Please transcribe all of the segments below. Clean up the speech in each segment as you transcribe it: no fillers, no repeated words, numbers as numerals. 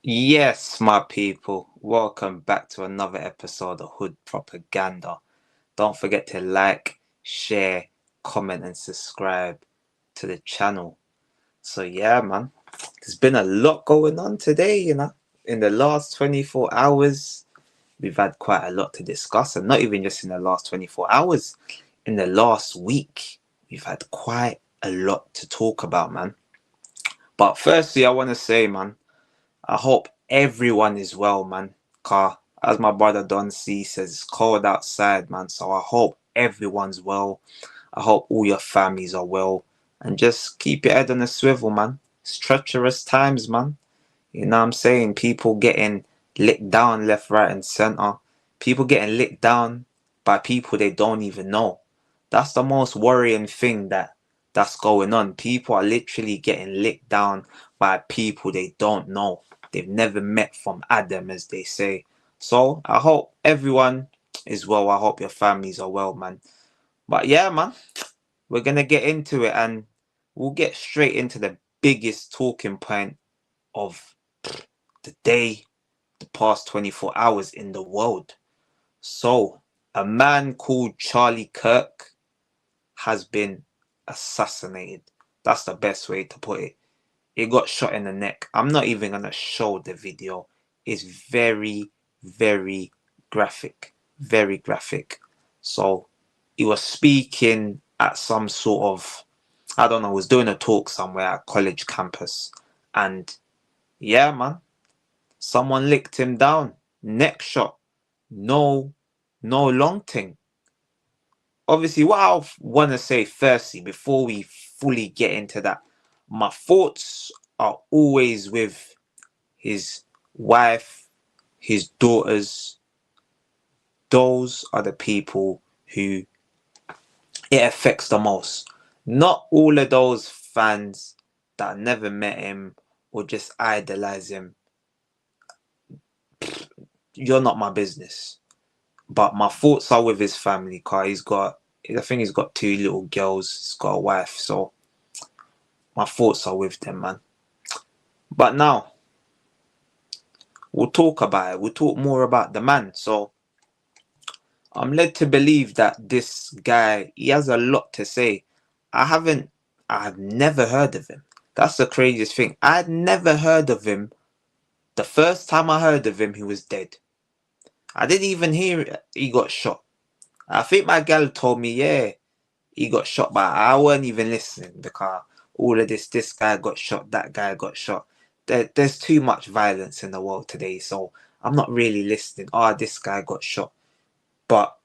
Yes, my people, welcome back to another episode of Hood Propaganda. Don't forget to like, share, comment, and subscribe to the channel. So, yeah, man, there's been a lot going on today. In the last 24 hours, we've had quite a lot to discuss, and not even just in the last 24 hours, in the last week, we've had quite a lot to talk about, man. But firstly, I want to say, man, I hope everyone is well, man. Car, as my brother Don C says, it's cold outside, man. So I hope everyone's well. I hope all your families are well. And just keep your head on a swivel, man. It's treacherous times, man. You know what I'm saying? People getting licked down left, right, and center. People getting licked down by people they don't even know. That's the most worrying thing that's going on. People are literally getting licked down by people they don't know. They've never met from Adam, as they say. So I hope everyone is well. I hope your families are well, man. But yeah, man, we're gonna get into it, and we'll get straight into the biggest talking point of the day, the past 24 hours in the world. So, a man called Charlie Kirk has been assassinated. That's the best way to put it. He got shot in the neck. I'm not even going to show the video. It's very, very graphic. Very graphic. So, he was speaking at some sort of, I don't know, was doing a talk somewhere at college campus. And yeah, man, someone licked him down. Neck shot. No, no long thing. Obviously, what I want to say firstly, before we fully get into that, my thoughts are always with his wife, his daughters. Those are the people who it affects the most. Not all of those fans that never met him or just idolize him. You're not my business. But my thoughts are with his family, cause I think he's got two little girls, he's got a wife, so my thoughts are with them, man. But now, we'll talk about it. We'll talk more about the man. So, I'm led to believe that this guy, he has a lot to say. I've never heard of him. That's the craziest thing. I'd never heard of him. The first time I heard of him, he was dead. I didn't even hear he got shot. I think my gal told me, yeah, he got shot, but I weren't even listening because all of this guy got shot, that guy got shot. There's too much violence in the world today, so I'm not really listening. This guy got shot. But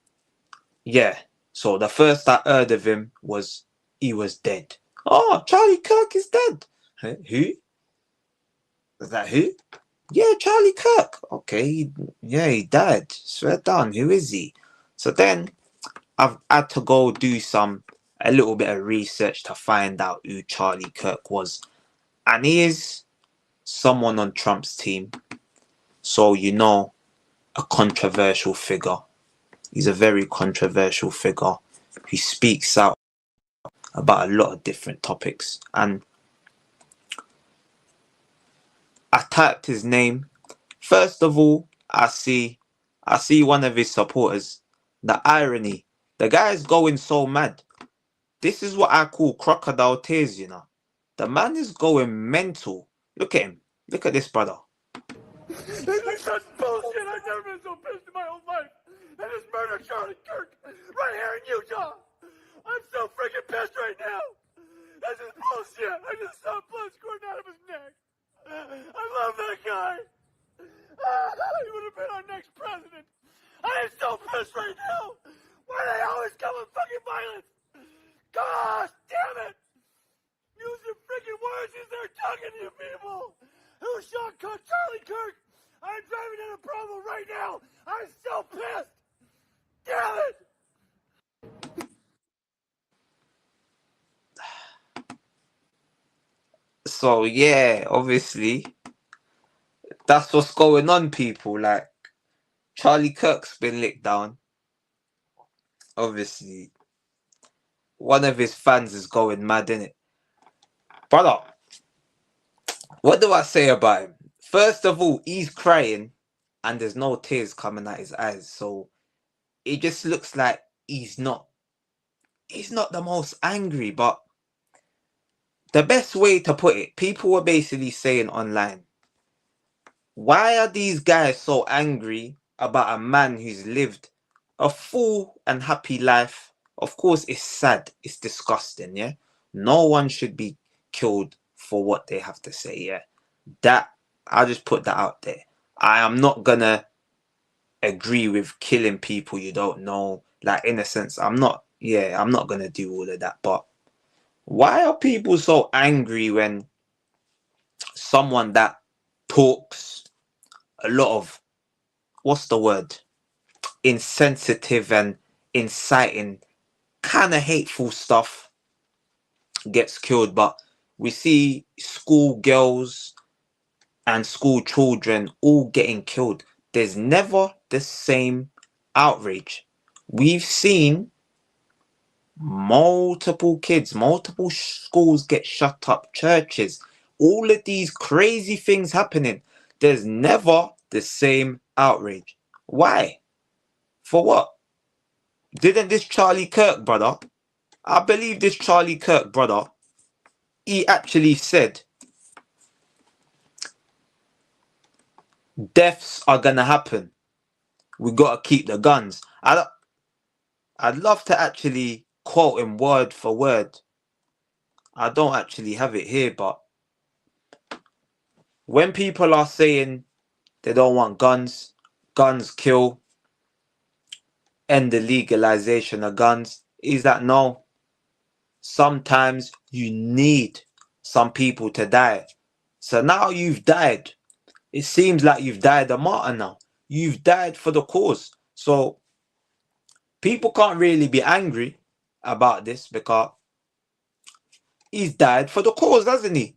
yeah, so the first I heard of him was he was dead. Oh, Charlie Kirk is dead. Huh? Who? Is that who? Yeah, Charlie Kirk. Okay, he died. Swear down. Who is he? So then I've had to go do a little bit of research to find out who Charlie Kirk was. And he is someone on Trump's team. So, a controversial figure. He's a very controversial figure who speaks out about a lot of different topics. And I typed his name. First of all, I see one of his supporters. The irony. The guy is going so mad. This is what I call crocodile tears, The man is going mental. Look at him. Look at this brother. This is such bullshit. I've never been so pissed in my whole life. And this murder Charlie Kirk right here in Utah. I'm so freaking pissed right now. This is bullshit. I just saw blood squirting out of his neck. I love that guy. He would have been our next president. I am so pissed right now. Why do they always come with fucking violence? Gosh damn it. Use your freaking words as they're talking to you people. Who shot Charlie Kirk? I'm driving in a Provo right now. I'm so pissed. Damn it. So yeah, obviously, that's what's going on, people. Like, Charlie Kirk's been licked down. Obviously, one of his fans is going mad, innit? Brother, what do I say about him? First of all, he's crying and there's no tears coming out his eyes. So it just looks like he's not the most angry. But the best way to put it, people were basically saying online, why are these guys so angry about a man who's lived a full and happy life? Of course, it's sad. It's disgusting, yeah? No one should be killed for what they have to say, yeah? That, I'll just put that out there. I am not gonna agree with killing people you don't know. Like, in a sense, I'm not gonna do all of that. But why are people so angry when someone that talks a lot of, what's the word, insensitive and inciting, kind of hateful stuff gets killed? But we see school girls and school children all getting killed. There's never the same outrage. We've seen multiple kids, multiple schools get shut up, churches, all of these crazy things happening. There's never the same outrage. Why? For what? Didn't this Charlie Kirk brother, I believe this Charlie Kirk brother, he actually said deaths are gonna happen. We gotta keep the guns. I'd love to actually quote him word for word. I don't actually have it here, but when people are saying they don't want guns, guns kill, end the legalization of guns, is that no? Sometimes you need some people to die. So now you've died. It seems like you've died a martyr now. You've died for the cause. So people can't really be angry about this because he's died for the cause, hasn't he?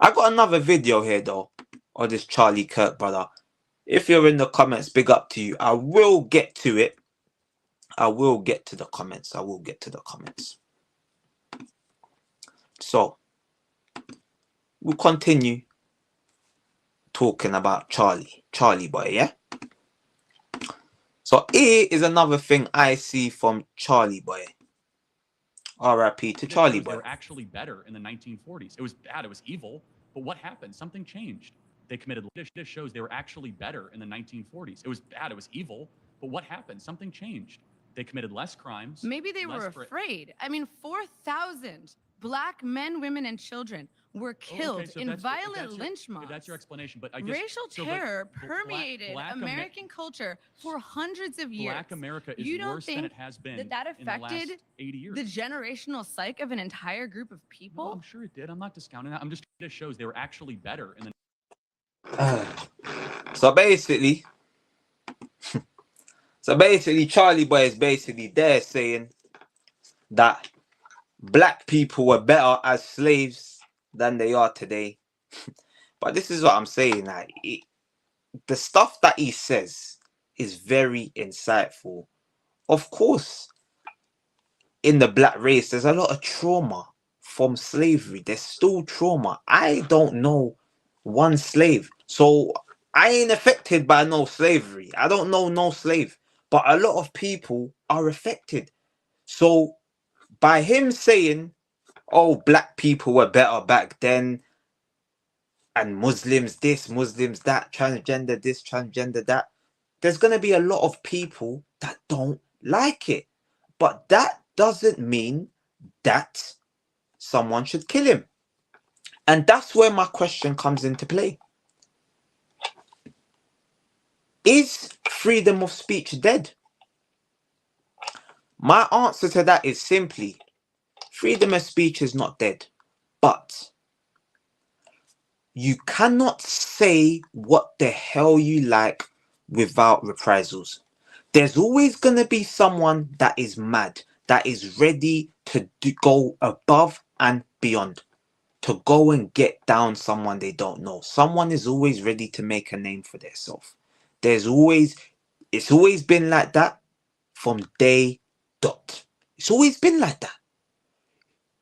I got another video here though of this Charlie Kirk brother. If you're in the comments, big up to you. I will get to it. I will get to the comments. So we'll continue talking about Charlie boy, yeah? So here is another thing I see from Charlie boy. R.I.P. to Charlie boy. They were actually better in the 1940s. It was bad, it was evil, but what happened? Something changed. They committed, this shows they were actually better in the 1940s. It was bad, it was evil, but what happened? Something changed. They committed less crimes. Maybe they were afraid. I mean, 4,000 black men, women, and children were killed in violent lynch mobs. That's your explanation, but I guess racial terror permeated American culture for hundreds of years. Black America is worse than it has been that in the last affected 80 years. The generational psyche of an entire group of people? No, I'm sure it did. I'm not discounting that. I'm just, this shows they were actually better in the So basically, Charlie boy is basically there saying that black people were better as slaves than they are today. But this is what I'm saying, like, the stuff that he says is very insightful. Of course, in the black race, there's a lot of trauma from slavery. There's still trauma. I don't know one slave, so I ain't affected by no slavery. I don't know no slave, but a lot of people are affected. So by him saying, oh, black people were better back then, and Muslims this, Muslims that, transgender this, transgender that, there's going to be a lot of people that don't like it. But that doesn't mean that someone should kill him. And that's where my question comes into play. Is freedom of speech dead? My answer to that is simply, freedom of speech is not dead. But you cannot say what the hell you like without reprisals. There's always going to be someone that is mad, that is ready to go above and beyond, to go and get down someone they don't know. Someone is always ready to make a name for themselves. It's always been like that from day dot. It's always been like that.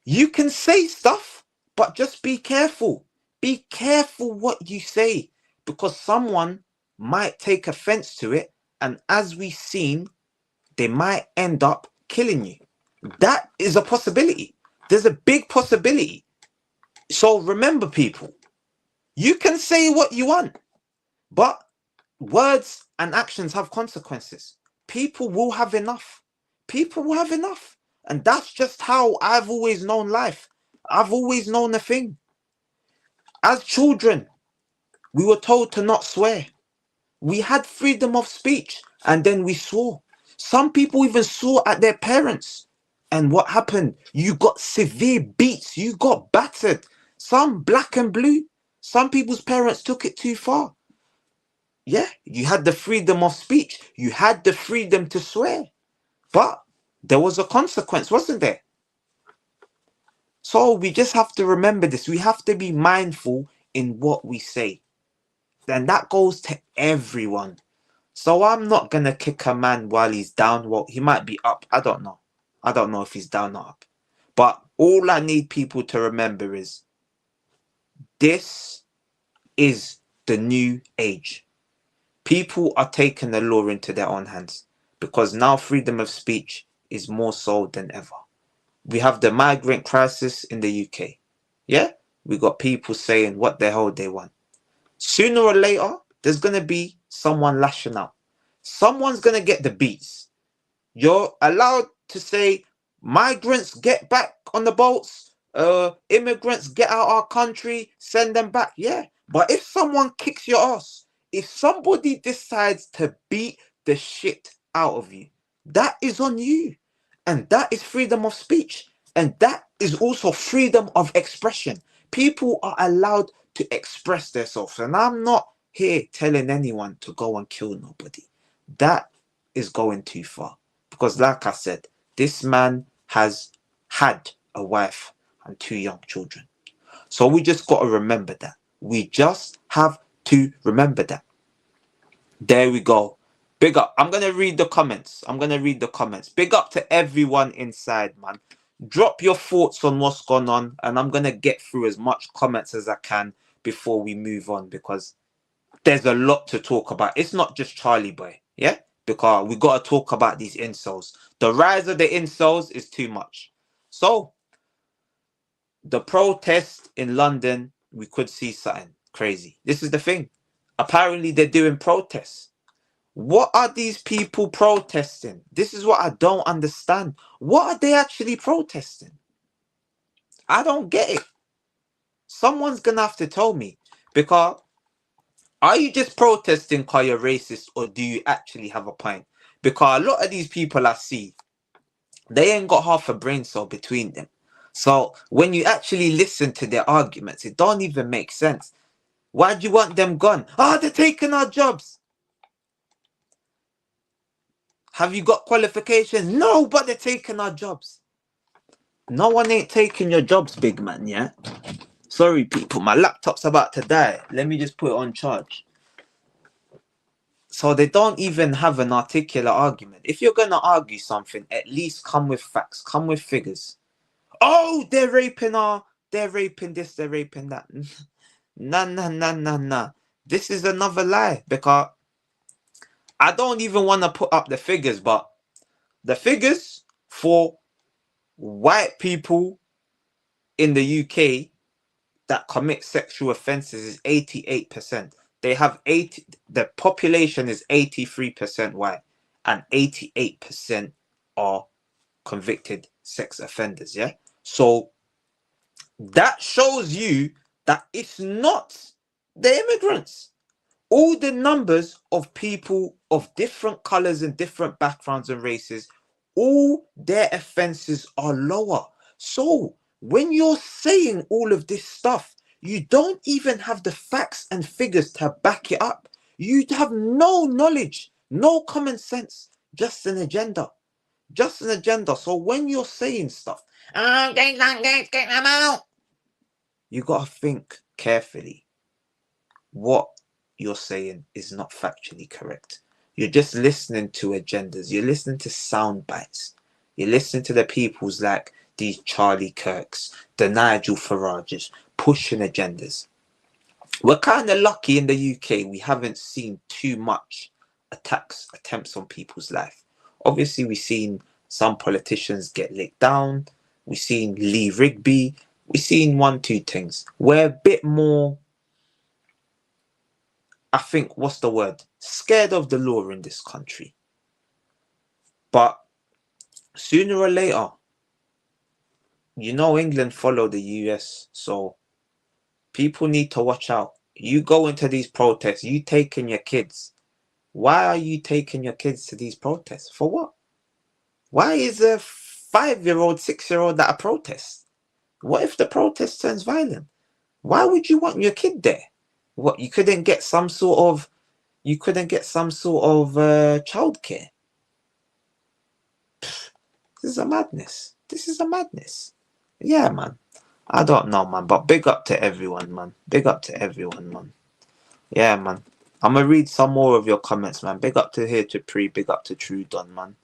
You can say stuff, But just be careful. Be careful what you say, because someone might take offense to it, and as we've seen, they might end up killing you. That is a possibility. There's a big possibility. So remember, people, you can say what you want, but words and actions have consequences. People will have enough. People will have enough. And that's just how I've always known life. I've always known a thing. As children, we were told to not swear. We had freedom of speech, and then we swore. Some people even swore at their parents. And what happened? You got severe beats. You got battered. Some black and blue. Some people's parents took it too far. Yeah, you had the freedom of speech. You had the freedom to swear. But there was a consequence, wasn't there? So we just have to remember this. We have to be mindful in what we say. And that goes to everyone. So I'm not going to kick a man while he's down. Well, he might be up. I don't know. I don't know if he's down or up. But all I need people to remember is this is the new age. People are taking the law into their own hands, because now freedom of speech is more so than ever. We have the migrant crisis in the UK. Yeah? We got people saying what the hell they want. Sooner or later, there's going to be someone lashing out. Someone's going to get the beats. You're allowed to say, migrants, get back on the boats. Immigrants, get out our country. Send them back. Yeah. But if someone kicks your ass, if somebody decides to beat the shit out of you, that is on you. And that is freedom of speech. And that is also freedom of expression. People are allowed to express themselves. And I'm not here telling anyone to go and kill nobody. That is going too far. Because like I said, this man has had a wife and 2 young children. So we just got to remember that. We just have to remember that. There we go. Big up. I'm going to read the comments. Big up to everyone inside, man. Drop your thoughts on what's gone on, and I'm going to get through as much comments as I can before we move on, because there's a lot to talk about. It's not just Charlie Boy, yeah? Because we got to talk about these incels. The rise of the incels is too much. So, the protest in London, we could see something crazy. This is the thing. Apparently, they're doing protests. What are these people protesting? This is what I don't understand. What are they actually protesting? I don't get it. Someone's going to have to tell me. Because are you just protesting because you're racist, or do you actually have a point? Because a lot of these people I see, they ain't got half a brain cell between them. So when you actually listen to their arguments, it don't even make sense. Why do you want them gone? Oh, they're taking our jobs. Have you got qualifications? No, but they're taking our jobs. No one ain't taking your jobs, big man, yeah? Sorry, people, my laptop's about to die. Let me just put it on charge. So they don't even have an articulate argument. If you're going to argue something, at least come with facts, come with figures. Oh, they're raping this, they're raping that. Nah. This is another lie, because I don't even want to put up the figures, but the figures for white people in the UK that commit sexual offences is 88%. They have the population is 83% white, and 88% are convicted sex offenders. Yeah. So that shows you that it's not the immigrants. All the numbers of people of different colors and different backgrounds and races, all their offenses are lower. So when you're saying all of this stuff, you don't even have the facts and figures to back it up. You have no knowledge, no common sense, just an agenda. Just an agenda. So when you're saying stuff, get them out, you got to think carefully. What you're saying is not factually correct. You're just listening to agendas. You're listening to sound bites. You're listening to the people's like these Charlie Kirks, the Nigel Farages, pushing agendas. We're kind of lucky in the UK. We haven't seen too much attempts on people's life. Obviously, we've seen some politicians get licked down. We've seen Lee Rigby. We've seen 1-2 things. We're a bit more, I think, what's the word? Scared of the law in this country. But sooner or later, you know, England follow the US, so people need to watch out. You go into these protests, you taking your kids. Why are you taking your kids to these protests? For what? Why is a 5-year-old, 6-year-old at a protest? What if the protest turns violent? Why would you want your kid there? What, you couldn't get some sort of childcare? This is a madness. This is a madness. Yeah, man. I don't know, man. But big up to everyone, man. Big up to everyone, man. Yeah, man. I'm gonna read some more of your comments, man. Big up to Here to Pre. Big up to True Don, man.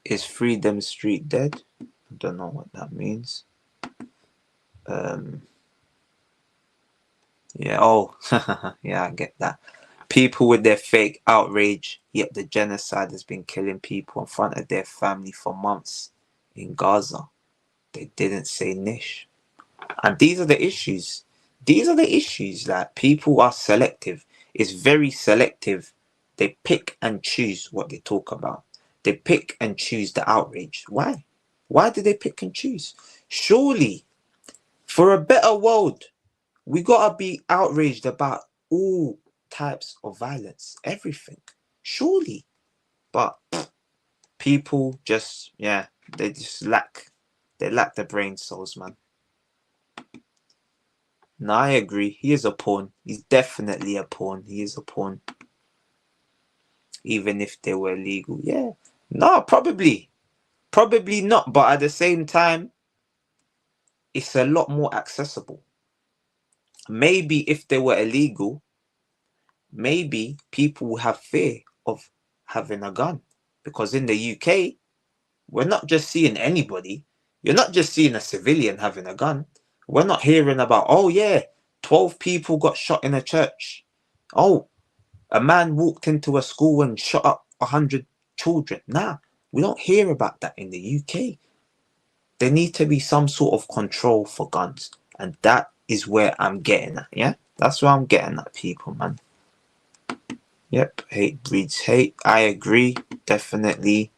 Is Freedom Street dead? I don't know what that means. Yeah. Oh, yeah. I get that. People with their fake outrage, yet the genocide has been killing people in front of their family for months in Gaza. They didn't say niche. And these are the issues. These are the issues that people are selective. It's very selective. They pick and choose what they talk about. They pick and choose the outrage. Why? Why do they pick and choose? Surely, for a better world, we gotta be outraged about all types of violence, everything. Surely. But people just, yeah, they lack the brain cells, man. No, I agree. He is a pawn. He's definitely a pawn. He is a pawn. Even if they were legal. Yeah. No, probably. Probably not. But at the same time, it's a lot more accessible. Maybe if they were illegal, maybe people will have fear of having a gun. Because in the UK, we're not just seeing anybody. You're not just seeing a civilian having a gun. We're not hearing about, oh yeah, 12 people got shot in a church. Oh, a man walked into a school and shot up 100 children. Nah, we don't hear about that in the UK. There needs to be some sort of control for guns. And that is where I'm getting at, yeah? That's where I'm getting at, people, man. Yep, hate breeds hate. I agree, definitely.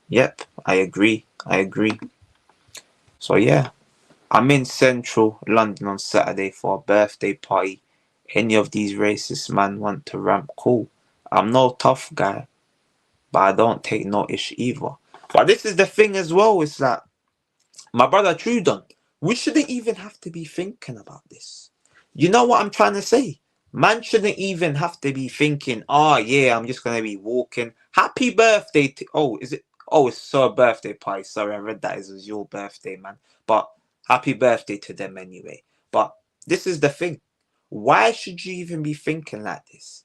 Yep, I agree. So yeah, I'm in central London on Saturday for a birthday party. Any of these racist man want to ramp, cool. I'm no tough guy, but I don't take no ish either. But this is the thing as well, it's like, my brother Trudon, we shouldn't even have to be thinking about this. You know what I'm trying to say? Man shouldn't even have to be thinking, oh yeah, I'm just gonna be walking. Happy birthday to, oh, is it? Oh, it's a birthday party. Sorry, I read that it was your birthday, man. But happy birthday to them anyway. But this is the thing. Why should you even be thinking like this?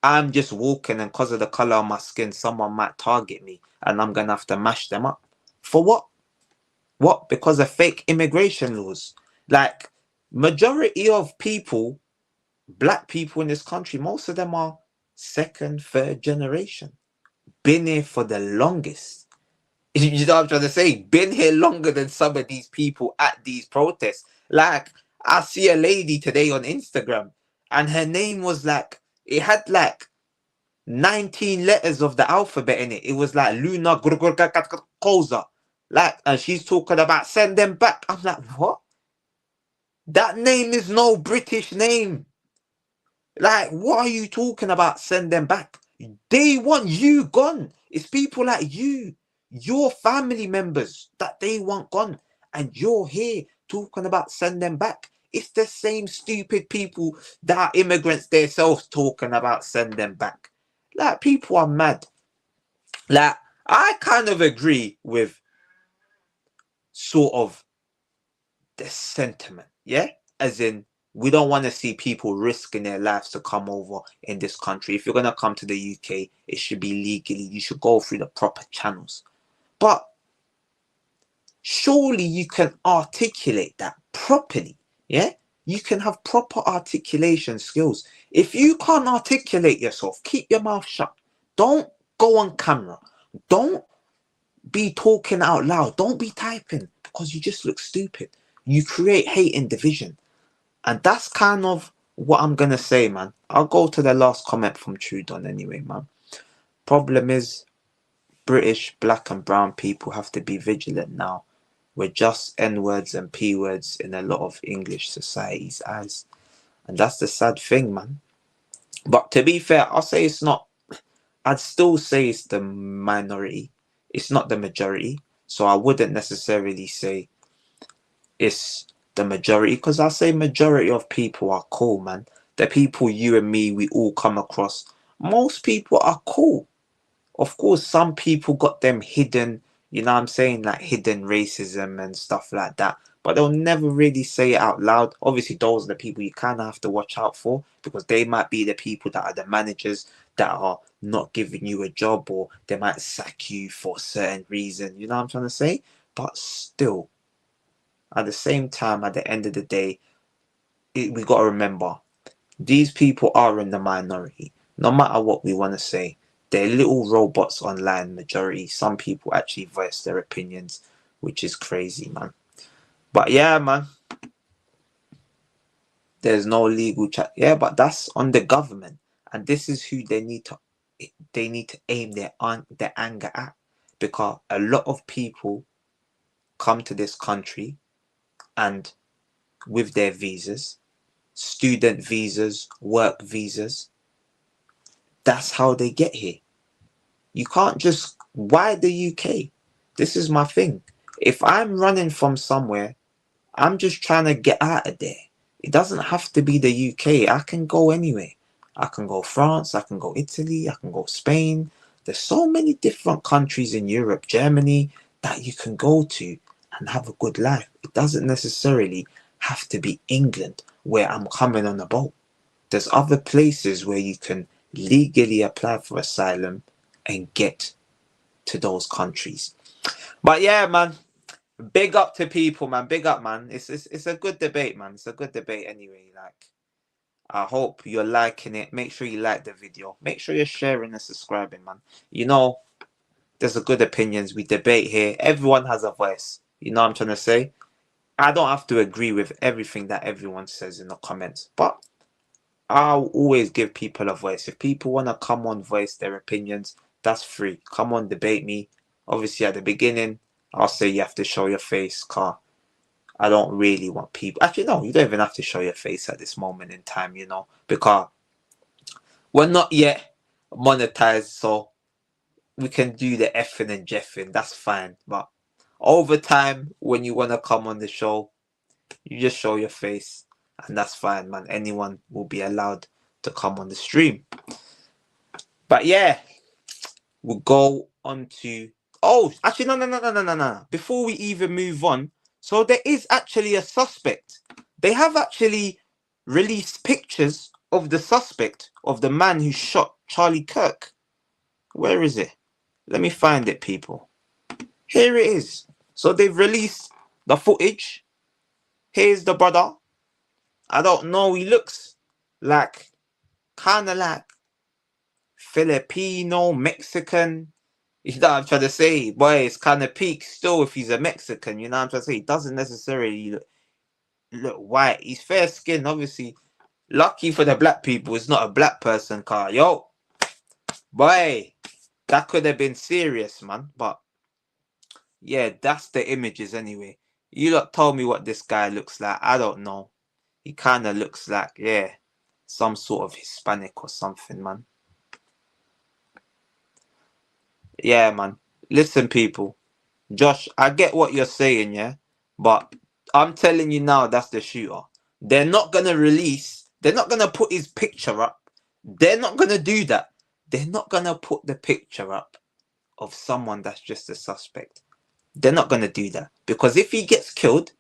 I'm just walking, and because of the color of my skin, someone might target me and I'm gonna have to mash them up. For what? What? Because of fake immigration laws. Like, majority of people, black people in this country, most of them are second, third generation. Been here for the longest. You know what I'm trying to say? Been here longer than some of these people at these protests. Like, I see a lady today on Instagram, and her name was like, it had like 19 letters of the alphabet in it. It was like Luna Koza. Like, and she's talking about send them back. I'm like, what? That name is no British name. Like, what are you talking about? Send them back. They want you gone. It's people like you, your family members that they want gone. And you're here talking about send them back. It's the same stupid people that are immigrants themselves talking about send them back. Like, people are mad. Like, I kind of agree with sort of the sentiment, yeah? As in, we don't want to see people risking their lives to come over in this country. If you're going to come to the UK, it should be legally. You should go through the proper channels. But surely you can articulate that properly. Yeah, you can have proper articulation skills. If you can't articulate yourself, keep your mouth shut. Don't go on camera. Don't be talking out loud. Don't be typing, because you just look stupid. You create hate and division. And that's kind of what I'm gonna say, man. I'll go to the last comment from Trudon anyway, man. Problem is, British, black and brown people have to be vigilant now. We're just N-words and P-words in a lot of English society's eyes. And that's the sad thing, man. But to be fair, I'll say it's not, I'd still say it's the minority. It's not the majority. So I wouldn't necessarily say it's the majority, because I say majority of people are cool, man. The people you and me, we all come across. Most people are cool. Of course, some people got them hidden, you know what I'm saying, like hidden racism and stuff like that. But they'll never really say it out loud. Obviously, those are the people you kind of have to watch out for, because they might be the people that are the managers that are not giving you a job, or they might sack you for a certain reason. You know what I'm trying to say? But still, at the same time, at the end of the day, we got to remember, these people are in the minority. No matter what we want to say, they're little robots online, majority. Some people actually voice their opinions, which is crazy, man. But yeah, man, there's no legal chat. Yeah, but that's on the government. And this is who they need to aim their anger at. Because a lot of people come to this country and with their visas, student visas, work visas, that's how they get here. You can't just, why the UK? This is my thing. If I'm running from somewhere, I'm just trying to get out of there. It doesn't have to be the UK. I can go anywhere. I can go France, I can go Italy, I can go Spain. There's so many different countries in Europe, Germany, that you can go to and have a good life. It doesn't necessarily have to be England, where I'm coming on a boat. There's other places where you can legally apply for asylum and get to those countries. But yeah, man, big up to people, man. Big up, man. It's a good debate, man. It's a good debate anyway. Like, I hope you're liking it. Make sure you like the video. Make sure you're sharing and subscribing, man. You know, there's a good opinions. We debate here. Everyone has a voice. You know what I'm trying to say? I don't have to agree with everything that everyone says in the comments, but I'll always give people a voice. If people want to come on, voice their opinions, that's free. Come on, debate me. Obviously, at the beginning, I'll say you have to show your face, car. I don't really want people. Actually, no, you don't even have to show your face at this moment in time, you know, because we're not yet monetized, so we can do the effing and jeffing. That's fine. But over time, when you want to come on the show, you just show your face, and that's fine, man. Anyone will be allowed to come on the stream. But yeah, we'll go on to, oh, actually, no. Before we even move on, so there is actually a suspect. They have actually released pictures of the suspect, of the man who shot Charlie Kirk. Where is it? Let me find it, people. Here it is. So they've released the footage. Here's the brother. I don't know. He looks like, kind of like Filipino, Mexican. You know what I'm trying to say? Boy, it's kind of peak still if he's a Mexican. You know what I'm trying to say? He doesn't necessarily look white. He's fair skinned, obviously. Lucky for the black people, it's not a black person car. Yo, boy, that could have been serious, man. But yeah, that's the images anyway. You lot told me what this guy looks like. I don't know. He kind of looks like, yeah, some sort of Hispanic or something, man. Yeah, man. Listen, people. Josh, I get what you're saying, yeah? But I'm telling you now, that's the shooter. They're not going to release, they're not going to put his picture up. They're not going to do that. They're not going to put the picture up of someone that's just a suspect. They're not going to do that. Because if he gets killed,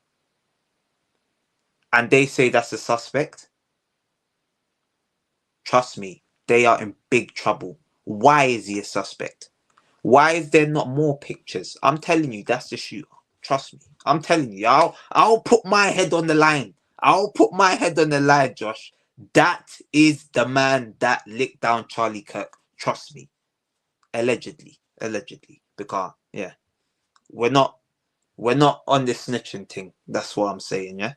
and they say that's a suspect, trust me, they are in big trouble. Why is he a suspect? Why is there not more pictures? I'm telling you, that's the shooter. Trust me. I'm telling you, I'll put my head on the line. I'll put my head on the line, Josh. That is the man that licked down Charlie Kirk. Trust me. Allegedly. Because yeah, we're not on this snitching thing. That's what I'm saying, yeah.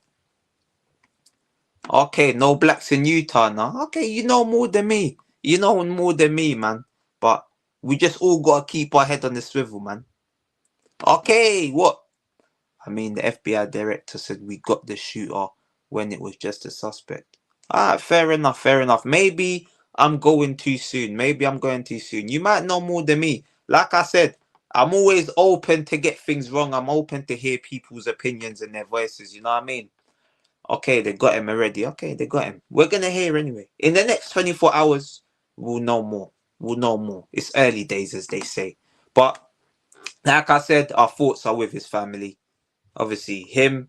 Okay, no blacks in Utah now. Okay, you know more than me. You know more than me, man. But we just all gotta keep our head on the swivel, man. Okay, what? I mean, the FBI director said we got the shooter when it was just a suspect. Alright, fair enough. Maybe I'm going too soon. You might know more than me. Like I said, I'm always open to get things wrong. I'm open to hear people's opinions and their voices. You know what I mean? Okay, they got him already. Okay, they got him. We're gonna hear anyway. In the next 24 hours, we'll know more. It's early days, as they say. But like I said, our thoughts are with his family. Obviously, him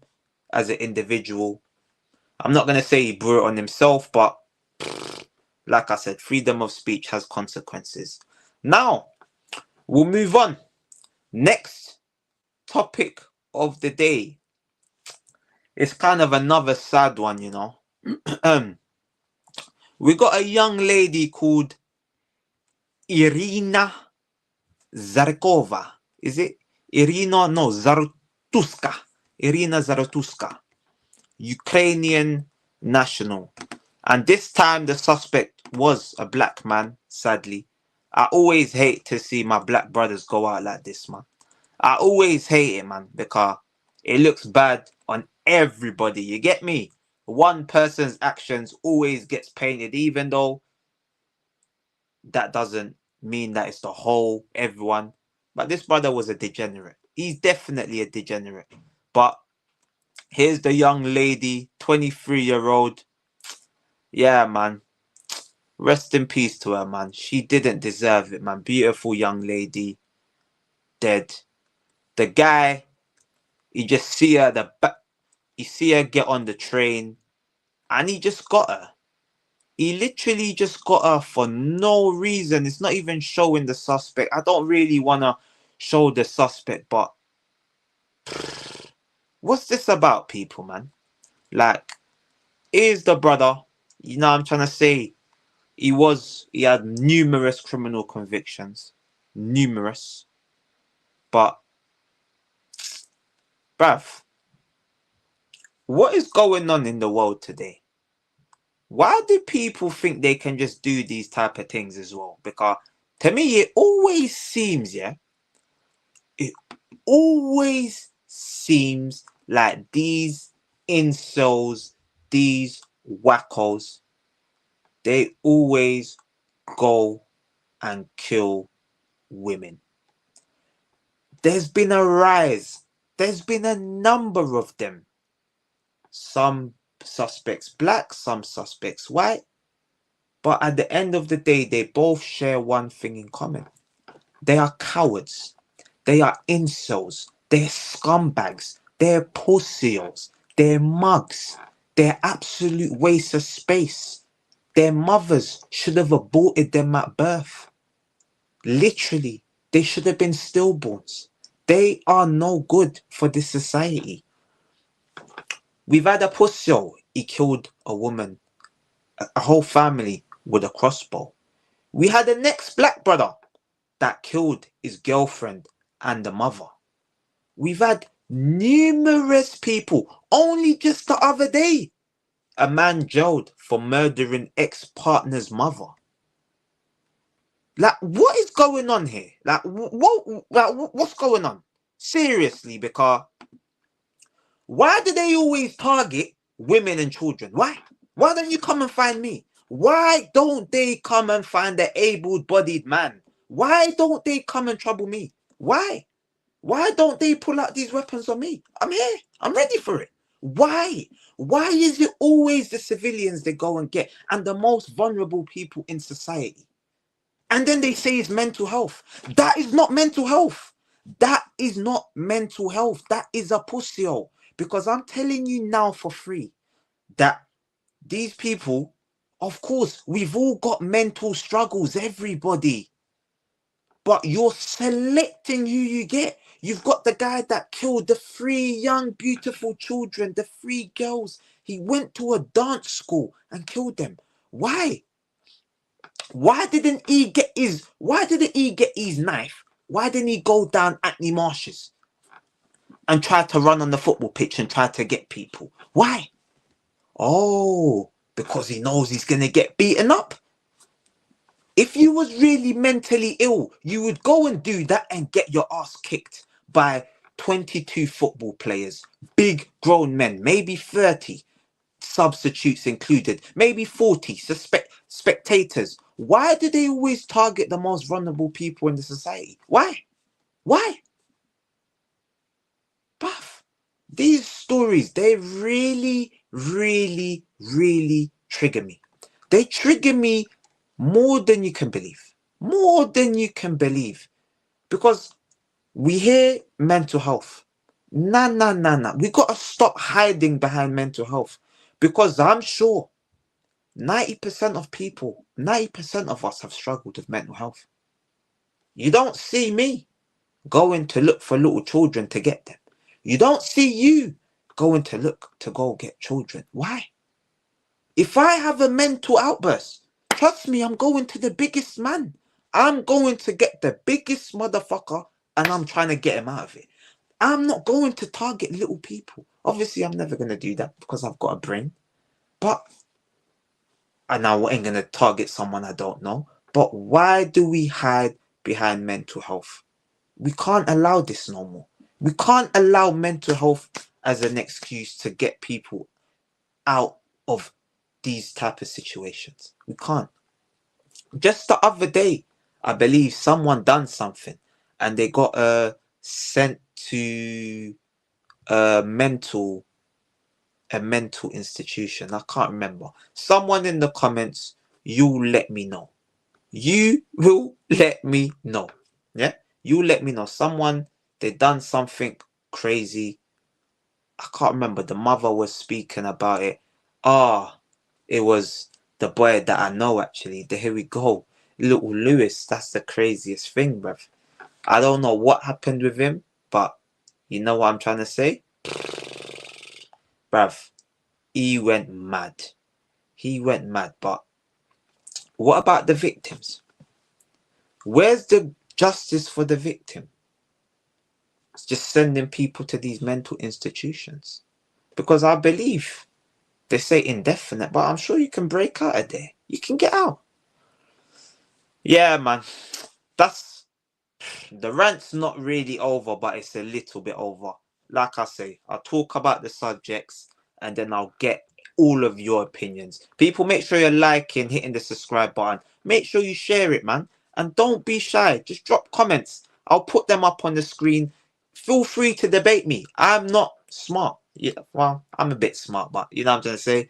as an individual. I'm not gonna say he brought it on himself, but like I said, freedom of speech has consequences. Now, we'll move on. Next topic of the day. It's kind of another sad one, you know. We got a young lady called Iryna Zarkova. Is it Iryna? No, Zarutska. Iryna Zarutska. Ukrainian national. And this time the suspect was a black man, sadly. I always hate to see my black brothers go out like this, man. I always hate it, man, because it looks bad on everybody. You get me? One person's actions always gets painted, even though that doesn't mean that it's the whole everyone. But this brother was a degenerate. He's definitely a degenerate. But here's the young lady, 23-year-old. Yeah, man. Rest in peace to her, man. She didn't deserve it, man. Beautiful young lady. Dead. The guy, you just see her you see her get on the train, and he just got her. He literally just got her for no reason. It's not even showing the suspect. I don't really want to show the suspect, but what's this about, people, man? Like, here's the brother. You know what I'm trying to say? He had numerous criminal convictions. Numerous. But, bruv, what is going on in the world today? Why do people think they can just do these type of things as well? Because to me, it always seems, yeah, it always seems like these incels, these wackos, they always go and kill women. There's been a rise. There's been a number of them. Some suspects black, some suspects white. But at the end of the day, they both share one thing in common. They are cowards. They are incels. They're scumbags. They're pussies. They're mugs. They're absolute waste of space. Their mothers should have aborted them at birth. Literally, they should have been stillborns. They are no good for this society. We've had a pussy. He killed a woman, a whole family with a crossbow. We had the next black brother that killed his girlfriend and the mother. We've had numerous people. Only just the other day, a man jailed for murdering ex-partner's mother. Like, what is going on here? What's going on? Seriously, because why do they always target women and children? Why? Why don't you come and find me? Why don't they come and find the able-bodied man? Why don't they come and trouble me? Why? Why don't they pull out these weapons on me? I'm here. I'm ready for it. Why? Why is it always the civilians they go and get and the most vulnerable people in society? And then they say it's mental health. That is not mental health. That is not mental health. That is a pussy. Because I'm telling you now for free, that these people, of course, we've all got mental struggles, everybody. But you're selecting who you get. You've got the guy that killed the 3 young, beautiful children, the 3 girls. He went to a dance school and killed them. Why? Why didn't he get his knife? Why didn't he go down Atney Marshes and try to run on the football pitch and try to get people? Why? Oh, because he knows he's going to get beaten up. If you was really mentally ill, you would go and do that and get your ass kicked by 22 football players, big grown men, maybe 30, substitutes included, maybe 40 spectators. Why do they always target the most vulnerable people in the society? Why? Buff. These stories, they really, really, really trigger me. They trigger me more than you can believe. More than you can believe. Because we hear mental health. Nah. We got to stop hiding behind mental health. Because I'm sure 90% of people, 90% of us have struggled with mental health. You don't see me going to look for little children to get them. You don't see you going to look to go get children. Why? If I have a mental outburst, trust me, I'm going to the biggest man. I'm going to get the biggest motherfucker and I'm trying to get him out of it. I'm not going to target little people. Obviously, I'm never going to do that because I've got a brain. And I ain't going to target someone I don't know. But why do we hide behind mental health? We can't allow this no more. We can't allow mental health as an excuse to get people out of these type of situations. We can't. Just the other day, I believe someone done something and they got sent to a mental institution. I can't remember. Someone in the comments, you let me know. You will let me know. Yeah? You let me know. Someone, they done something crazy. I can't remember. The mother was speaking about it. It was the boy that I know actually. Here we go. Little Lewis. That's the craziest thing, bruv. I don't know what happened with him, but you know what I'm trying to say? Bruv, he went mad. But what about the victims? Where's the justice for the victim? It's just sending people to these mental institutions. Because I believe they say indefinite, but I'm sure you can break out of there. You can get out. Yeah, man. That's the rant's not really over, but it's a little bit over. Like I say, I'll talk about the subjects and then I'll get all of your opinions. People, make sure you're liking, hitting the subscribe button. Make sure you share it, man. And don't be shy. Just drop comments. I'll put them up on the screen. Feel free to debate me. I'm not smart. Yeah, well, I'm a bit smart, but you know what I'm trying to say?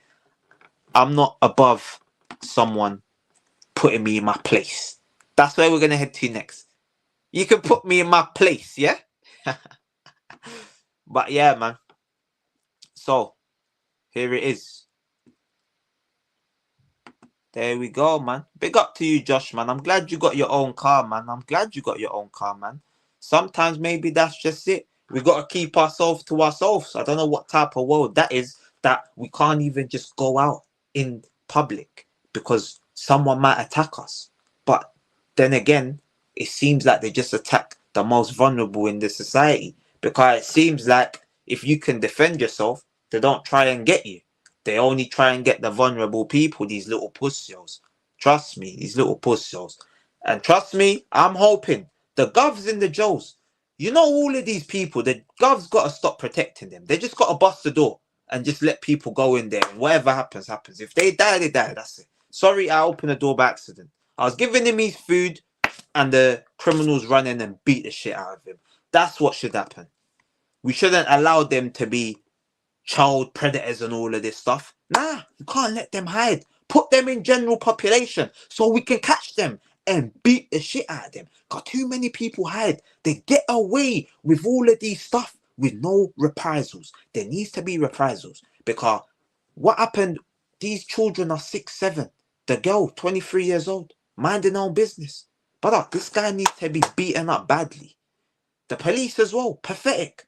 I'm not above someone putting me in my place. That's where we're going to head to next. You can put me in my place, yeah? But yeah, man. So, here it is. There we go, man. Big up to you, Josh, man. I'm glad you got your own car, man. Sometimes maybe that's just it. We got to keep ourselves to ourselves. I don't know what type of world that is, that we can't even just go out in public because someone might attack us. But then again, it seems like they just attack the most vulnerable in the society, because it seems like if you can defend yourself, they don't try and get you. They only try and get the vulnerable people, these little pussies. Trust me, these little pussies. And trust me, I'm hoping the govs in the jails, you know, all of these people, the gov's got to stop protecting them. They just got to bust the door and just let people go in there. And whatever happens, happens. If they die, they die. That's it. Sorry, I opened the door by accident. I was giving him his food and the criminals run in and beat the shit out of him. That's what should happen. We shouldn't allow them to be child predators and all of this stuff. Nah, you can't let them hide. Put them in general population so we can catch them and beat the shit out of them. Got too many people hide. They get away with all of these stuff with no reprisals. There needs to be reprisals because What happened? These children are 6, 7. The girl, 23 years old, minding her own business. But this guy needs to be beaten up badly. The police as well, pathetic.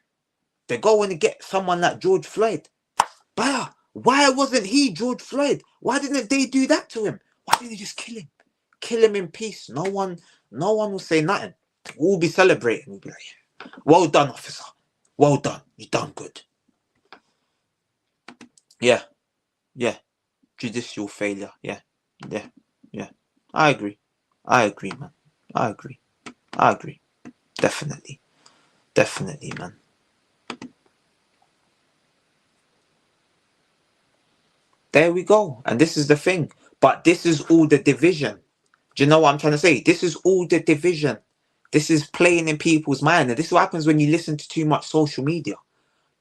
They go and get someone like George Floyd. But why wasn't he George Floyd? Why didn't they do that to him? Why didn't they just kill him? Kill him in peace. No one will say nothing. We'll be celebrating. We'll be like, yeah. Well done, officer. Well done. You done good. Yeah. Yeah. Judicial failure. Yeah. Yeah. Yeah. I agree, man. I agree. Definitely, man. There we go. And this is the thing. But this is all the division. Do you know what I'm trying to say? This is all the division. This is playing in people's mind. And this is what happens when you listen to too much social media.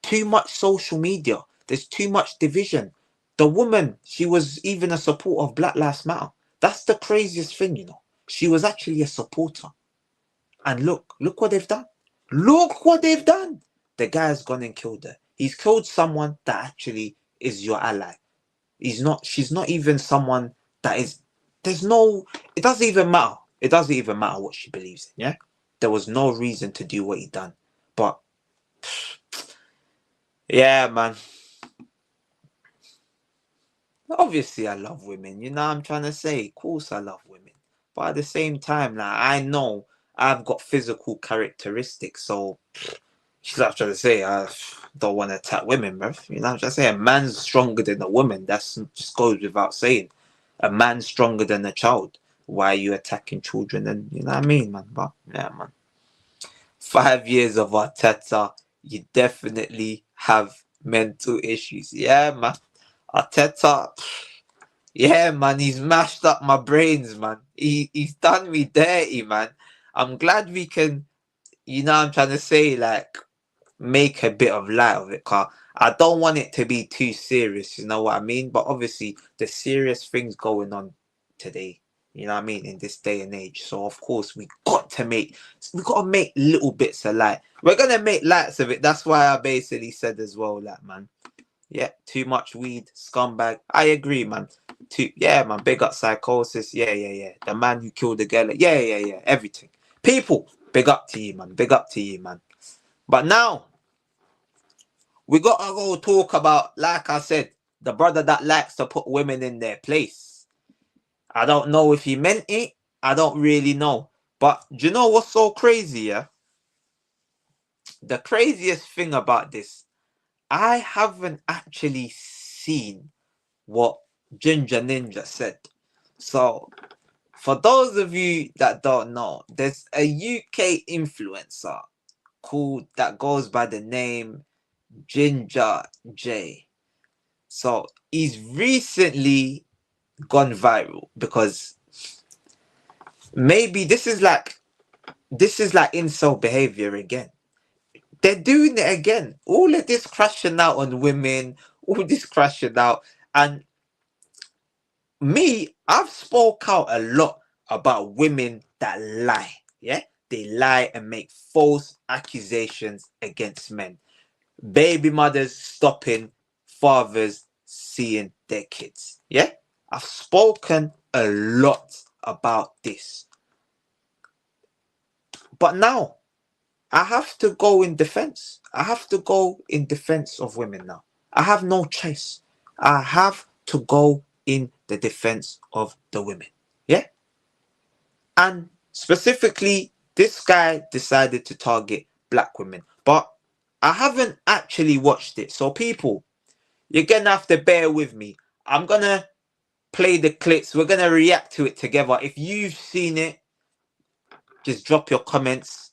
Too much social media. There's too much division. The woman, she was even a supporter of Black Lives Matter. That's the craziest thing, you know. She was actually a supporter. And look what they've done. Look what they've done. The guy's gone and killed her. He's killed someone that actually is your ally. She's not even someone that is, it doesn't even matter. It doesn't even matter what she believes in, yeah? There was no reason to do what he done. But, yeah, man. Obviously, I love women. You know what I'm trying to say? Of course, I love women. But at the same time, like, I know I've got physical characteristics. So, she's not trying to say I don't want to attack women, bro. You know what I'm trying to say? A man's stronger than a woman. That's just goes without saying. A man's stronger than a child. Why are you attacking children? And you know what I mean, man? But, yeah, man. 5 years of Arteta, you definitely have mental issues. Yeah, man. Arteta, yeah, man, he's mashed up my brains, man. He's done me dirty, man. I'm glad we can, you know what I'm trying to say, like, make a bit of light of it, cause I don't want it to be too serious, you know what I mean? But obviously, there's serious things going on today, you know what I mean, in this day and age. So of course, we got to make little bits of light. We're gonna make lights of it. That's why I basically said as well, like, man. Yeah, too much weed, scumbag. I agree, man. Yeah, man. Big up Psychosis. Yeah. The man who killed the girl. Yeah. Everything. People, big up to you, man. Big up to you, man. But now, we gotta go talk about, like I said, the brother that likes to put women in their place. I don't know if he meant it. I don't really know. But do you know what's so crazy, yeah? The craziest thing about this, I haven't actually seen what Ginja Ninja said. So, for those of you that don't know, there's a UK influencer that goes by the name Ginja Jay. So, he's recently gone viral because maybe this is like incel behavior again. They're doing it again. All of this crashing out on women, all this crashing out. And me, I've spoke out a lot about women that lie. Yeah, they lie and make false accusations against men. Baby mothers stopping fathers seeing their kids. Yeah, I've spoken a lot about this. But now, I have to go in defense. I have to go in defense of women now. I have no choice. I have to go in the defense of the women. Yeah? And specifically, this guy decided to target black women. But I haven't actually watched it. So people, you're going to have to bear with me. I'm going to play the clips. We're going to react to it together. If you've seen it, just drop your comments.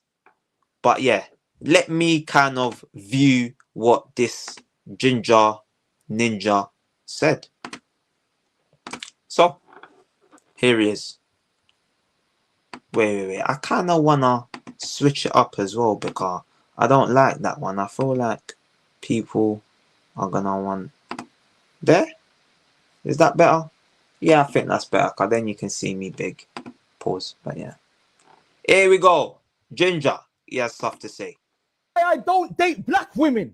But yeah, let me kind of view what this Ginja Ninja said. So, here he is. Wait. I kind of want to switch it up as well because I don't like that one. I feel like people are going to want... There? Is that better? Yeah, I think that's better because then you can see me big. Pause, but yeah. Here we go. Ginja, he has stuff to say. I don't date black women.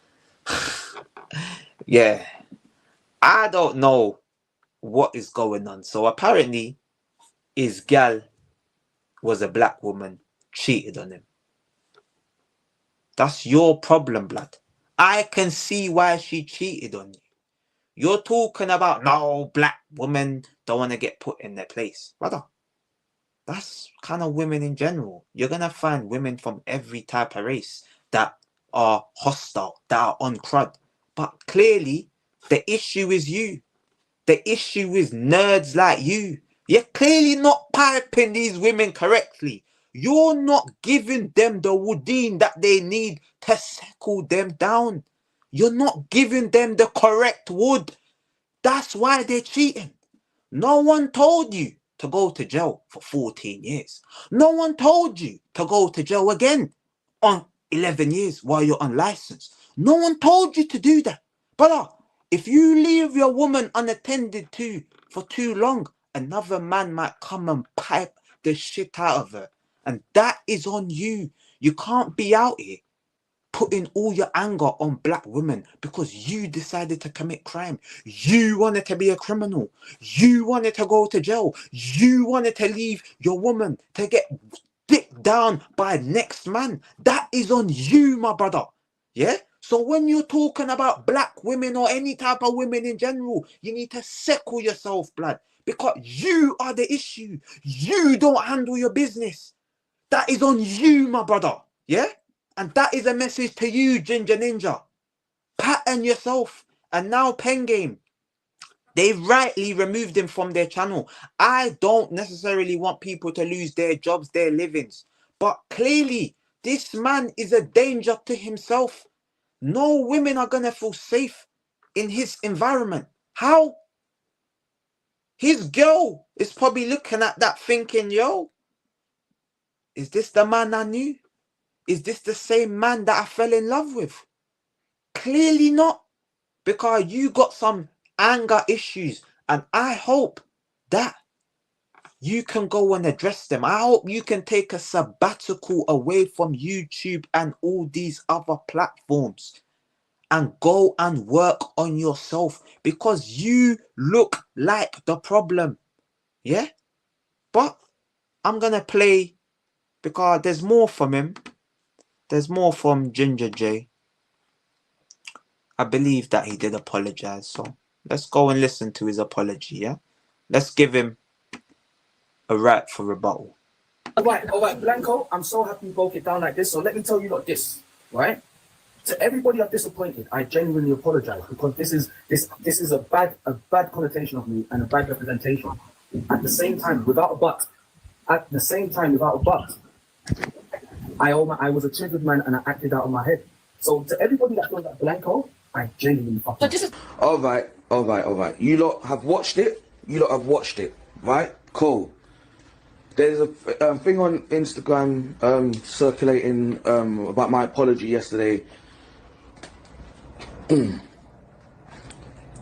Yeah, I don't know what is going on. So apparently, his gal was a black woman, cheated on him. That's your problem, blood. I can see why she cheated on you. You're talking about no, black women don't want to get put in their place. Brother, that's kind of women in general. You're going to find women from every type of race that are hostile, that are on crud. But clearly, the issue is you. The issue is nerds like you. You're clearly not piping these women correctly. You're not giving them the woodine that they need to settle them down. You're not giving them the correct wood. That's why they're cheating. No one told you to go to jail for 14 years. No one told you to go to jail again on 11 years while you're unlicensed. No one told you to do that. Brother, if you leave your woman unattended to for too long, another man might come and pipe the shit out of her. And that is on you. You can't be out here putting all your anger on black women because you decided to commit crime. You wanted to be a criminal. You wanted to go to jail. You wanted to leave your woman to get dicked down by next man. That is on you, my brother. Yeah? So when you're talking about black women or any type of women in general, you need to settle yourself, blood, because you are the issue. You don't handle your business. That is on you, my brother. Yeah? And that is a message to you, Ginger Ninja. Pattern yourself. And now Pen Game, they rightly removed him from their channel. I don't necessarily want people to lose their jobs, their livings. But clearly, this man is a danger to himself. No women are going to feel safe in his environment. How? His girl is probably looking at that thinking, yo, is this the man I knew? Is this the same man that I fell in love with? Clearly not, because you got some anger issues, and I hope that you can go and address them. I hope you can take a sabbatical away from YouTube and all these other platforms and go and work on yourself, because you look like the problem. Yeah? But I'm going to play, because there's more from him. There's more from Ginja Jay. I believe that he did apologize. So let's go and listen to his apology, yeah? Let's give him a right for rebuttal. All right, Blanco, I'm so happy you broke it down like this. So let me tell you like this, right? To everybody I've disappointed, I genuinely apologize, because this is a bad connotation of me and a bad representation. At the same time, without a but, I was a triggered man and I acted out of my head. So to everybody that feels like Blanco, I genuinely fucking. All right. You lot have watched it, right? Cool. There's a thing on Instagram circulating about my apology yesterday.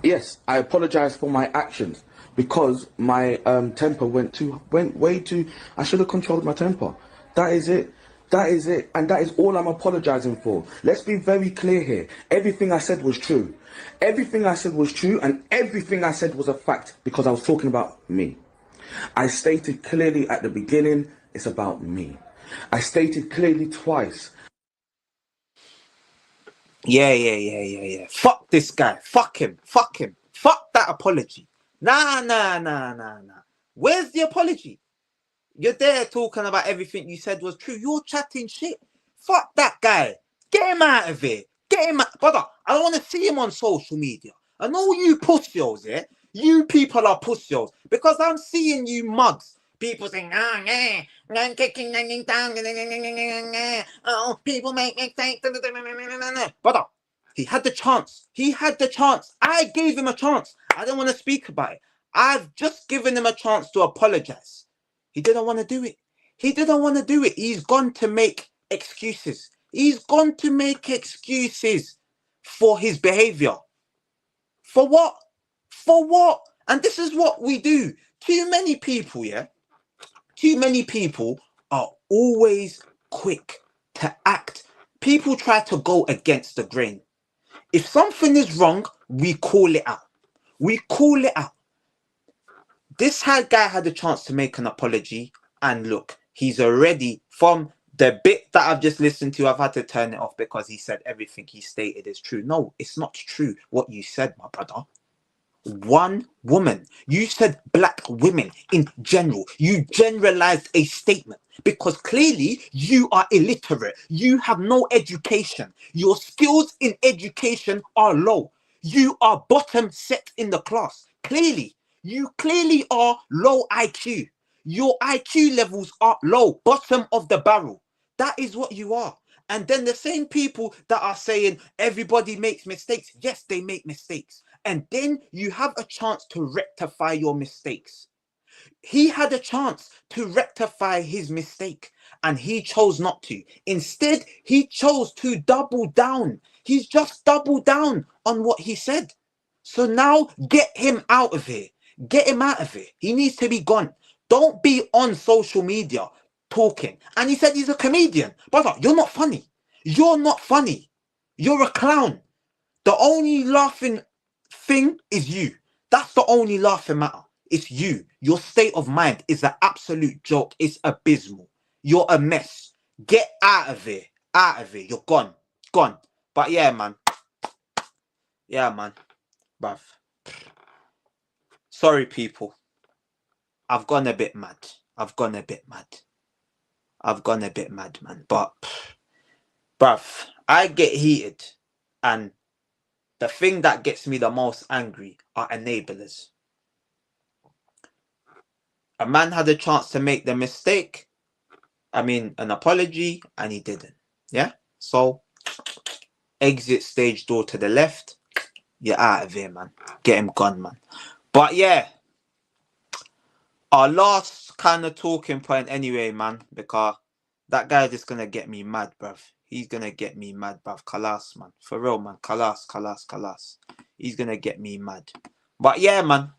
Yes, I apologize for my actions because my temper went way too. I should have controlled my temper. That is it. And that is all I'm apologizing for. Let's be very clear here. Everything I said was true. Everything I said was true, and everything I said was a fact, because I was talking about me. I stated clearly at the beginning, it's about me. I stated clearly twice. Yeah. Fuck this guy. Fuck him. Fuck that apology. Nah. Where's the apology? You're there talking about everything you said was true. You're chatting shit. Fuck that guy. Get him out of here. Get him out. Brother, I don't want to see him on social media. I know you pussios, yeah? You people are pussios, because I'm seeing you mugs. People saying, I'm kicking down. Oh, people make mistakes. Brother, he had the chance. I gave him a chance. I don't want to speak about it. I've just given him a chance to apologize. He didn't want to do it. He's gone to make excuses. For his behavior. For what? And this is what we do. Too many people are always quick to act. People try to go against the grain. If something is wrong, we call it out. We call it out. This guy had a chance to make an apology, and look, he's already, from the bit that I've just listened to, I've had to turn it off because he said everything he stated is true. No, it's not true what you said, my brother. One woman. You said black women in general. You generalized a statement because clearly you are illiterate. You have no education. Your skills in education are low. You are bottom set in the class. Clearly, you clearly are low IQ. Your IQ levels are low, bottom of the barrel. That is what you are. And then the same people that are saying everybody makes mistakes. Yes, they make mistakes. And then you have a chance to rectify your mistakes. He had a chance to rectify his mistake and he chose not to. Instead, he chose to double down. He's just doubled down on what he said. So now get him out of here. Get him out of here. He needs to be gone. Don't be on social media talking. And he said he's a comedian. Brother, you're not funny. You're not funny. You're a clown. The only laughing thing is you. That's the only laughing matter. It's you. Your state of mind is an absolute joke. It's abysmal. You're a mess. Get out of here. Out of here. You're gone. Gone. But yeah, man. Yeah, man. Bruv. Sorry, people. I've gone a bit mad. I've gone a bit mad. I've gone a bit mad, man. But, bruv, I get heated. And the thing that gets me the most angry are enablers. A man had a chance to make the mistake. I mean, an apology, and he didn't. Yeah? So, exit stage door to the left. You're out of here, man. Get him gone, man. But yeah, our last kind of talking point anyway, man, because that guy just gonna get me mad, bruv. He's gonna get me mad, bruv. Kalas, man. For real, man. Kalas. He's gonna get me mad. But yeah, man.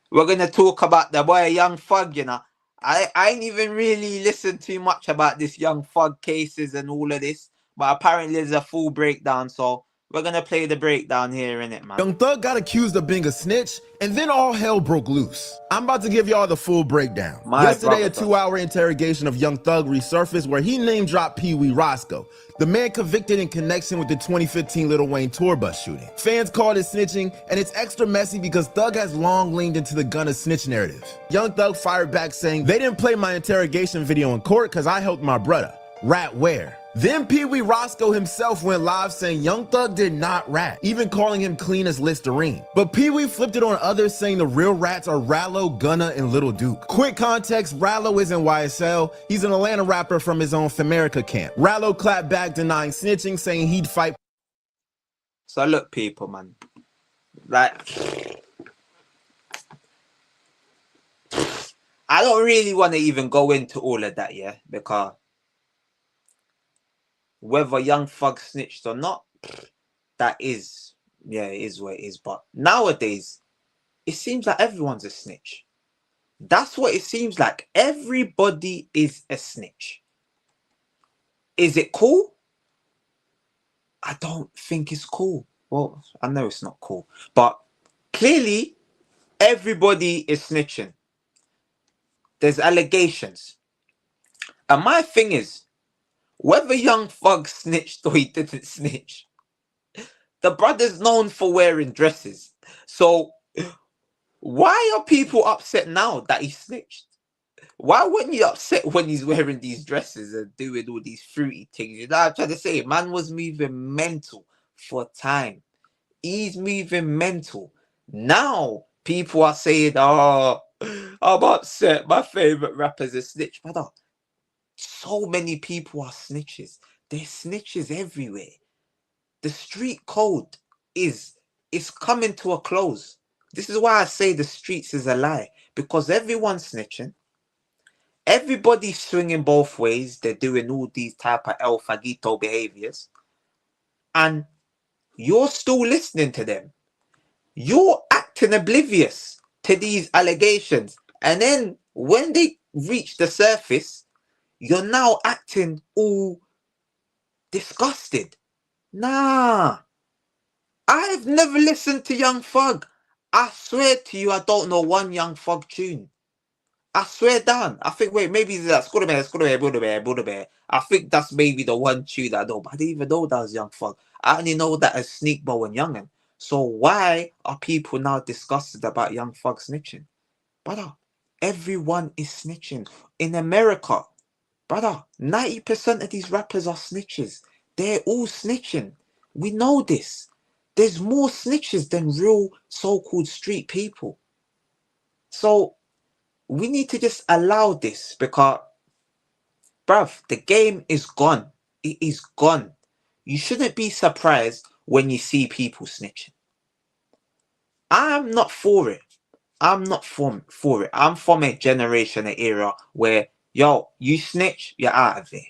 We're gonna talk about the boy Young Thug, you know. I ain't even really listened too much about this Young Thug cases and all of this. But apparently there's a full breakdown, so we're gonna play the breakdown here, innit, man. Young Thug got accused of being a snitch, and then all hell broke loose. I'm about to give y'all the full breakdown. Yesterday, a 2-hour interrogation of Young Thug resurfaced where he name-dropped Pee Wee Roscoe, the man convicted in connection with the 2015 Lil Wayne tour bus shooting. Fans called it snitching, and it's extra messy because Thug has long leaned into the gunna snitch narrative. Young Thug fired back saying, "They didn't play my interrogation video in court because I helped my brother. Rat where?" Then Pee Wee Roscoe himself went live saying Young Thug did not rat, even calling him clean as Listerine. But Pee Wee flipped it on others, saying the real rats are Rallo, Gunna, and Little Duke. Quick context, Rallo isn't YSL. He's an Atlanta rapper from his own Famerica camp. Rallo clapped back denying snitching, saying he'd fight. So look, people, man. Like, I don't really want to even go into all of that, yeah, because whether Young Thug snitched or not, that is, yeah, it is what it is. But nowadays, it seems like everyone's a snitch. That's what it seems like. Everybody is a snitch. Is it cool? I don't think it's cool. Well, I know it's not cool. But clearly, everybody is snitching. There's allegations. And my thing is, whether Young Thug snitched or he didn't snitch, the brother's known for wearing dresses. So why are people upset now that he snitched? Why weren't you upset when he's wearing these dresses and doing all these fruity things? You know what I'm trying to say? Man was moving mental for time. He's moving mental. Now people are saying, "Oh, I'm upset. My favorite rapper's a snitch." Brother, so many people are snitches. There's snitches everywhere. The street code is coming to a close. This is why I say the streets is a lie. Because everyone's snitching. Everybody's swinging both ways. They're doing all these type of El Fagito behaviors. And you're still listening to them. You're acting oblivious to these allegations. And then when they reach the surface, you're now acting all disgusted. Nah. I've You've never listened to Young Thug. I swear to you, I don't know one Young Thug tune. I swear down. I think, wait, maybe that's Bear. I think that's maybe the one tune that I know, but I didn't even know that was Young Thug. I only know that as Sneak Bow and Youngin. So why are people now disgusted about Young Thug snitching? Brother, everyone is snitching. In America, brother, 90% of these rappers are snitches. They're all snitching. We know this. There's more snitches than real so-called street people. So we need to just allow this because, bruv, the game is gone. It is gone. You shouldn't be surprised when you see people snitching. I'm not for it. I'm not for it. I'm from a generation, an era where, yo, you snitch, you're out of it.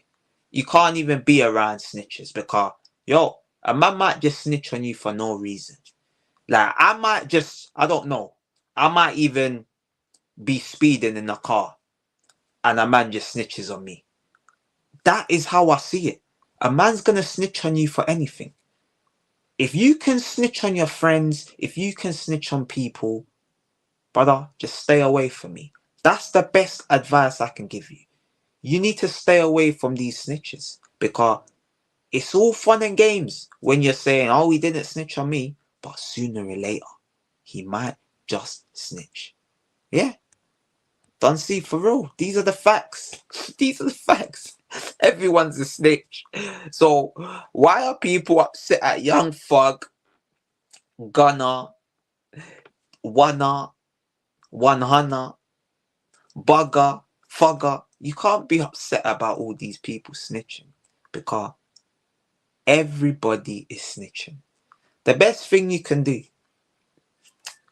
You can't even be around snitches because, yo, a man might just snitch on you for no reason. Like, I might just, I don't know. I might even be speeding in a car and a man just snitches on me. That is how I see it. A man's going to snitch on you for anything. If you can snitch on your friends, if you can snitch on people, brother, just stay away from me. That's the best advice I can give you. You need to stay away from these snitches because it's all fun and games when you're saying, oh, he didn't snitch on me, but sooner or later, he might just snitch. Yeah. Don't see, for real. These are the facts. These are the facts. Everyone's a snitch. So why are people upset at Young Thug, Gunna, Wanna, 100, Bugger, Fugger? You can't be upset about all these people snitching because everybody is snitching. The best thing you can do,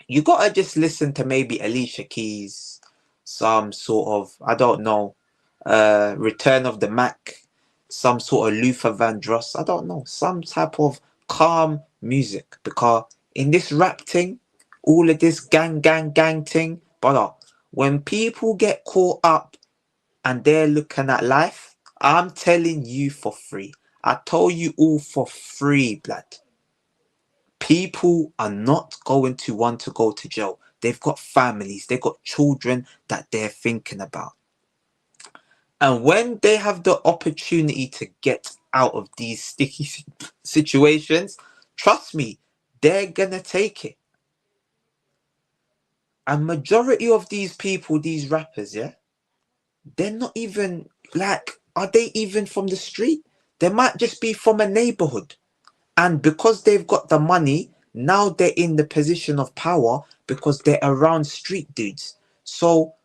you gotta just listen to maybe Alicia Keys, some sort of, I don't know, Return of the Mac, some sort of Luther Vandross, I don't know, some type of calm music, because in this rap thing, all of this gang thing, brother, when people get caught up and they're looking at life, I'm telling you for free. I told you all for free, blood. People are not going to want to go to jail. They've got families, they've got children that they're thinking about. And when they have the opportunity to get out of these sticky situations, trust me, they're gonna take it. And majority of these people, these rappers, yeah, they're not even, like, are they even from the street? They might just be from a neighborhood. And because they've got the money, now they're in the position of power because they're around street dudes. So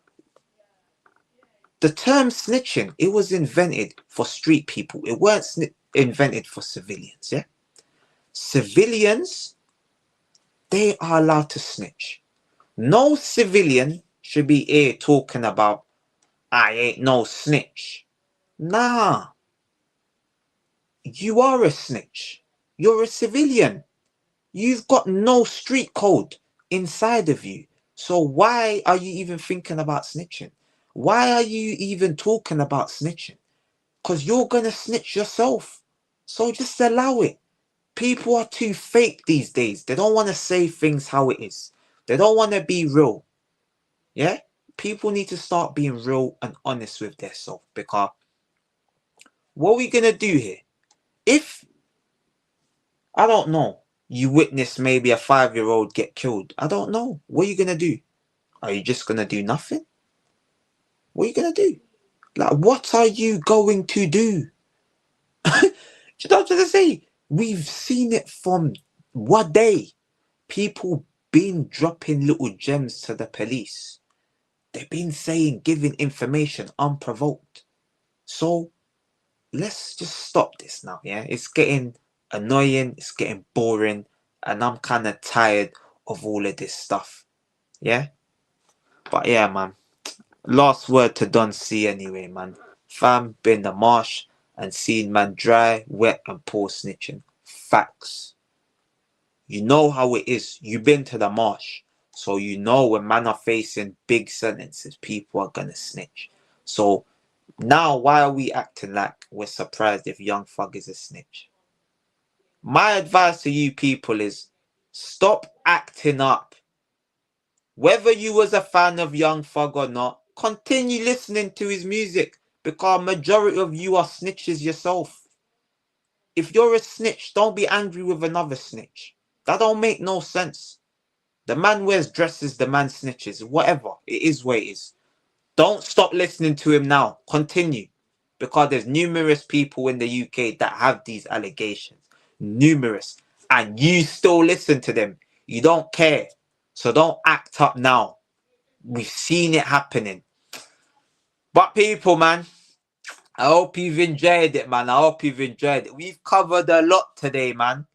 the term snitching, it was invented for street people. It weren't invented for civilians, yeah? Civilians, they are allowed to snitch. No civilian should be here talking about, I ain't no snitch. Nah. You are a snitch. You're a civilian. You've got no street code inside of you. So why are you even thinking about snitching? Why are you even talking about snitching? Because you're going to snitch yourself. So just allow it. People are too fake these days. They don't want to say things how it is. They don't want to be real. Yeah? People need to start being real and honest with themselves. Because what are we going to do here? If, I don't know, you witness maybe a 5-year-old get killed, I don't know. What are you going to do? Are you just going to do nothing? What are you going to do? Like, what are you going to do? You know what I'm say? We've seen it from what day? People been dropping little gems to the police. They've been saying, giving information unprovoked. So let's just stop this now, yeah? It's getting annoying, it's getting boring, and I'm kind of tired of all of this stuff, yeah? But yeah, man, last word to Don C anyway, man. Fam, been the marsh and seen man dry, wet and poor snitching. Facts. You know how it is. You've been to the marsh. So you know when man are facing big sentences, people are gonna snitch. So now why are we acting like we're surprised if Young Thug is a snitch? My advice to you people is Stop acting up. Whether you was a fan of Young Thug or not, continue listening to his music because majority of you are snitches yourself. If you're a snitch, don't be angry with another snitch. That don't make no sense. The man wears dresses, the man snitches. Whatever. It is what it is. Don't stop listening to him now. Continue. Because there's numerous people in the UK that have these allegations. Numerous. And you still listen to them. You don't care. So don't act up now. We've seen it happening. But people, man, I hope you've enjoyed it, man. I hope you've enjoyed it. We've covered a lot today, man.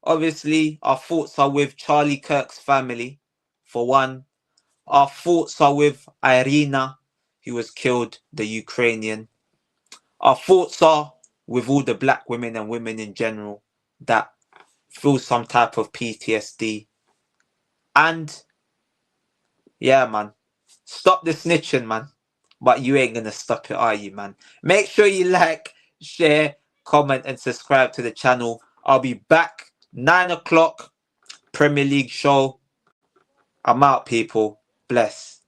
Obviously, our thoughts are with Charlie Kirk's family, for one. Our thoughts are with Iryna, who was killed, the Ukrainian. Our thoughts are with all the black women and women in general that feel some type of PTSD. And, yeah, man, stop the snitching, man. But you ain't gonna stop it, are you, man? Make sure you like, share, comment, and subscribe to the channel. I'll be back 9 o'clock, Premier League show. I'm out, people. Bless.